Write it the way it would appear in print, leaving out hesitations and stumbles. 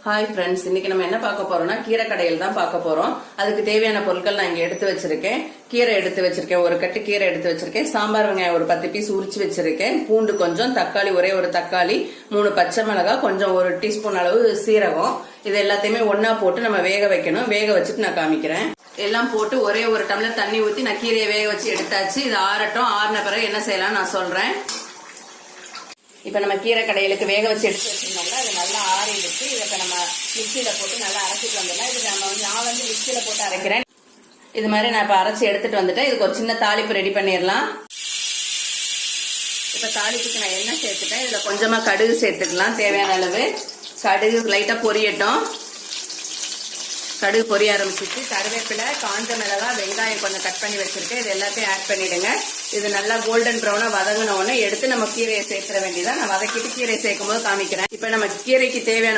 Hi friends, இன்னைக்கு நம்ம என்ன பார்க்க போறோம்னா கீரை கடையில் தான் பார்க்க போறோம். அதுக்கு தேவையான பொருட்கள் நான் இங்க எடுத்து வச்சிருக்கேன். கீரை எடுத்து வச்சிருக்கேன், ஒரு கட்டு கீரை எடுத்து வச்சிருக்கேன். சாம்பார் வெங்காயம் ஒரு 10 பீஸ் உரிச்சு வச்சிருக்கேன். பூண்டு கொஞ்சம், தக்காளி ஒரே ஒரு தக்காளி, 3 பச்சை மிளகாய், கொஞ்சம் 1 டீஸ்பூன் அளவு சீரகம். இது எல்லாத்தையுமே ஒன்னா போட்டு நம்ம வேக வைக்கணும். வேக வச்சுட்டு நான் காமிக்கிறேன். எல்லாம் போட்டு ஒரே ஒரு டம்ளர் தண்ணி ஊத்தி நான் கீரையை வேக வச்சு எடுத்தாச்சு. இது ஆறட்டும். ஆறின பிறகு என்ன செய்யலாம் நான் சொல்றேன். இப்ப நம்ம கீரை கடையிலுக்கு வேக வச்சு எடுத்து வச்சிருந்தோம்ல, அது நல்லா ஆறிடுச்சு. இதை இப்ப நம்ம மிக்சியில போட்டு நல்லா அரைச்சிட்டு வந்துடலாம். இதுக்கு நான் வந்து மிக்சியில போட்டு அரைக்கிறேன். இது மாதிரி நான் இப்ப அரைச்சி எடுத்துட்டு வந்துட்டேன். இதுக்கு ஒரு சின்ன தாளிப்பு ரெடி பண்ணிடலாம். இப்ப தாளிப்புக்கு நான் எண்ணெய் சேர்த்துட்டேன். இதுல கொஞ்சமா கடுகு சேர்த்துக்கலாம், தேவையான அளவு. கடுகு லைட்டா பொரியட்டும். கடுகு பொரிய ஆரம்பிச்சிச்சு. கருவேப்பிலை, காஞ்ச மிளகாய், வெங்காயம் கொஞ்சம் கட் பண்ணி வச்சிருக்கேன். இது எல்லாத்தையும் ஆட் பண்ணிடுங்க. இது நல்லா கோல்டன் ப்ரௌனா வதங்கின உடனே எடுத்து நம்ம கீரையை சேர்த்துற வேண்டியதான். நான் வதக்கிட்டு கீரையை சேர்க்கும் போது காமிக்கிறேன். இப்ப நம்ம கீரைக்கு தேவையான